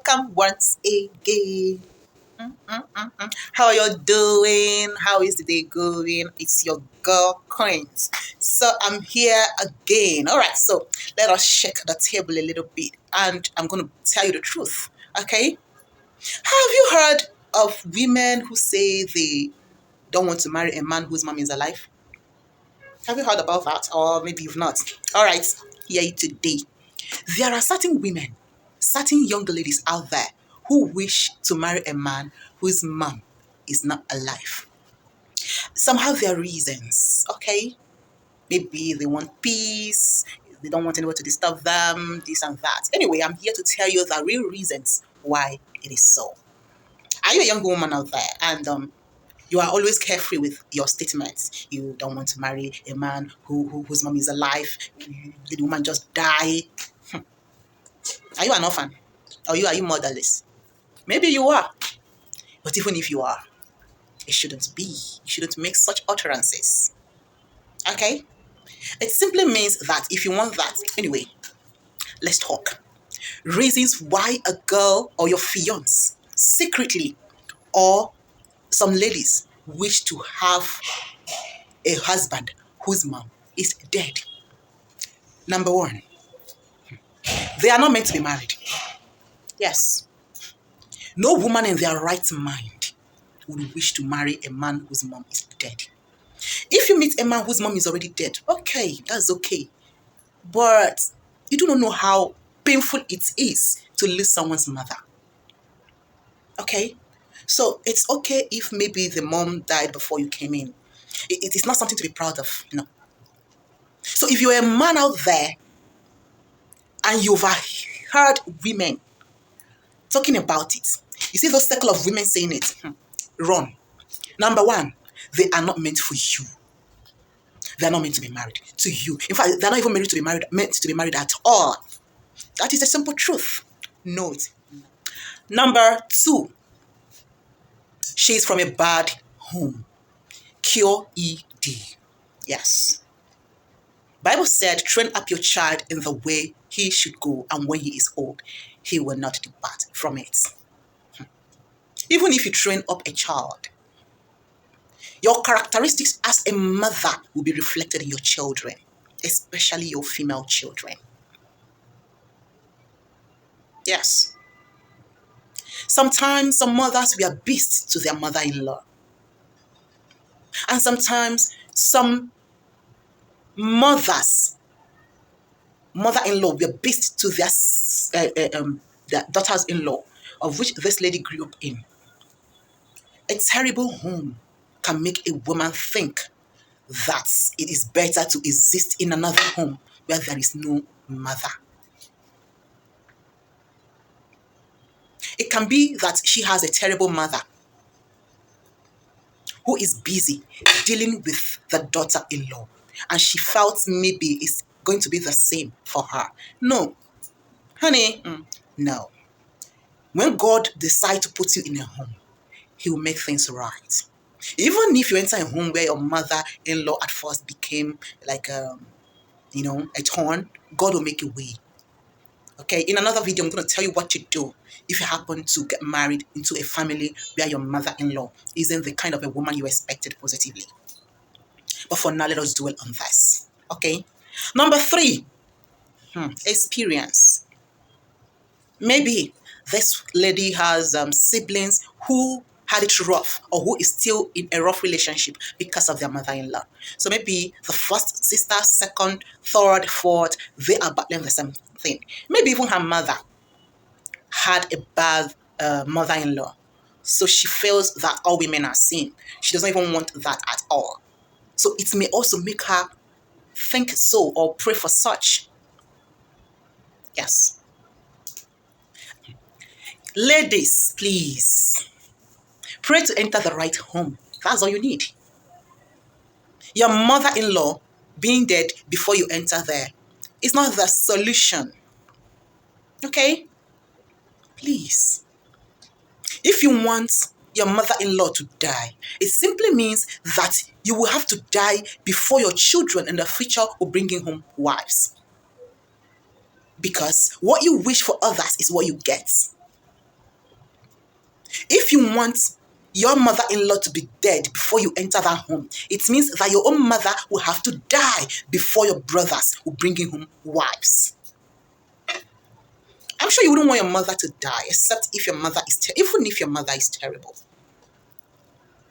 welcome once again. How are you doing? How is the day going? It's your girl Coins. So I'm here again. All right, so let us shake the table a little bit, and I'm going to tell you the truth. Okay? Have you heard of women who say they don't want to marry a man whose mom is alive? Have you heard about that? Or maybe you've not. All right, here today. There are certain women, certain young ladies out there who wish to marry a man whose mom is not alive. Some have their reasons, okay? Maybe they want peace, they don't want anyone to disturb them, this and that. Anyway, I'm here to tell you the real reasons why it is so. Are you a young woman out there and you are always carefree with your statements? You don't want to marry a man whose mom is alive. The woman just died. Are you an orphan? Or are you motherless? Maybe you are. But even if you are, it shouldn't be. You shouldn't make such utterances. Okay? It simply means that if you want that, anyway, let's talk. Reasons why a girl or your fiance secretly, or some ladies, wish to have a husband whose mom is dead. Number one, they are not meant to be married. Yes. No woman in their right mind would wish to marry a man whose mom is dead. If you meet a man whose mom is already dead, okay, that's okay. But you do not know how painful it is to lose someone's mother. Okay? So it's okay if maybe the mom died before you came in. It is not something to be proud of, no. So if you're a man out there and you've heard women talking about it, you see those circle of women saying it, run. Number one, they are not meant for you. They are not meant to be married to you. In fact, they're not even meant to be married at all. That is a simple truth. Know it. Number two, she's from a bad home. QED. Yes. Bible said, train up your child in the way he should go, and when he is old, he will not depart from it. Even if you train up a child, your characteristics as a mother will be reflected in your children, especially your female children. Yes. Sometimes some mothers were beasts to their mother-in-law. And sometimes some mother-in-law were beasts to their daughters-in-law, of which this lady grew up in. A terrible home can make a woman think that it is better to exist in another home where there is no mother. It can be that she has a terrible mother who is busy dealing with the daughter-in-law, and she felt maybe it's going to be the same for her. No, honey, no. When God decides to put you in a home, he will make things right. Even if you enter a home where your mother-in-law at first became like a thorn, God will make a way. Okay, in another video, I'm going to tell you what to do if you happen to get married into a family where your mother-in-law isn't the kind of a woman you expected positively. But for now, let us dwell on this. Okay. Number three, experience. Maybe this lady has siblings who had it rough, or who is still in a rough relationship because of their mother-in-law. So maybe the first sister, second, third, fourth, they are battling the same thing. Maybe even her mother had a bad mother-in-law. So she feels that all women are same. She doesn't even want that at all. So it may also make her think so or pray for such. Yes. Ladies, please, pray to enter the right home. That's all you need. Your mother-in-law being dead before you enter there is not the solution. Okay? Please. If you want your mother-in-law to die, it simply means that you will have to die before your children in the future will bring in home wives. Because what you wish for others is what you get. If you want your mother-in-law to be dead before you enter that home, it means that your own mother will have to die before your brothers will bring in home wives. I'm sure you wouldn't want your mother to die, except if your mother is even if your mother is terrible.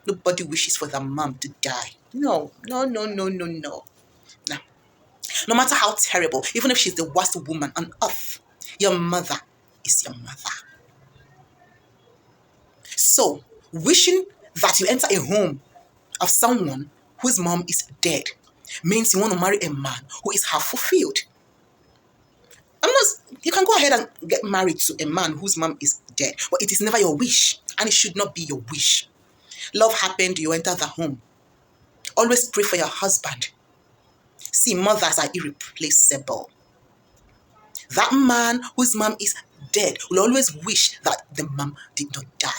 Nobody wishes for their mom to die. No, no, no, no, no, no. Now, no matter how terrible, even if she's the worst woman on earth, your mother is your mother. So, wishing that you enter a home of someone whose mom is dead means you want to marry a man who is half fulfilled. You can go ahead and get married to a man whose mom is dead, but it is never your wish, and it should not be your wish. Love happened, you enter the home. Always pray for your husband. See, mothers are irreplaceable. That man whose mom is dead will always wish that the mom did not die.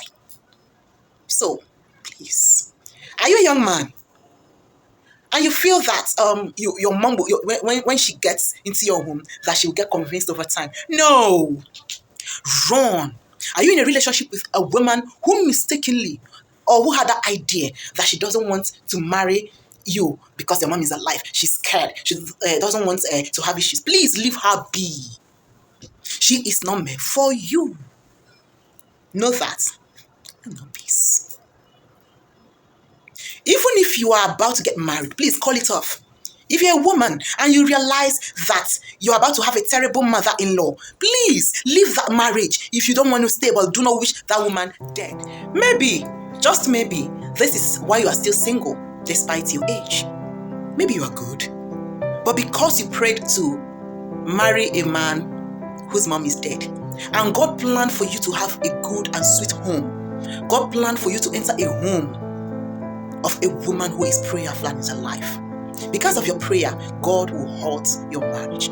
So, please, are you a young man and you feel that your mom will, when she gets into your home, that she will get convinced over time? No, run. Are you in a relationship with a woman who mistakenly or who had that idea that she doesn't want to marry you because your mom is alive? She's scared. She doesn't want to have issues. Please leave her be. She is not meant for you. Know that. And know peace. Even if you are about to get married, please call it off. If you're a woman and you realize that you're about to have a terrible mother-in-law, please leave that marriage if you don't want to stay, but do not wish that woman dead. Maybe, just maybe, this is why you are still single despite your age. Maybe you are good, but because you prayed to marry a man whose mom is dead, and God planned for you to have a good and sweet home. God planned for you to enter a home of a woman who is prayerful and is alive. Because of your prayer, God will halt your marriage.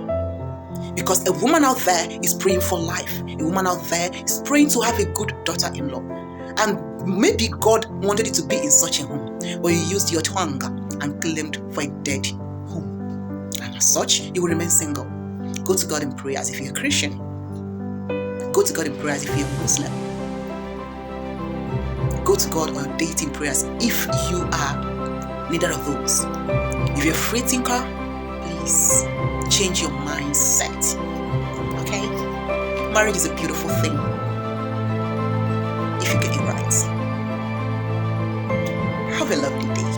Because a woman out there is praying for life. A woman out there is praying to have a good daughter-in-law. And maybe God wanted it to be in such a home, but you used your tongue and claimed for a dead home. And as such, you will remain single. Go to God in prayer as if you're a Christian. Go to God in prayer as if you're a Muslim. Go to God on dating prayers if you are neither of those. If you're a free thinker, please change your mindset. Okay? Marriage is a beautiful thing if you get it right. Have a lovely day.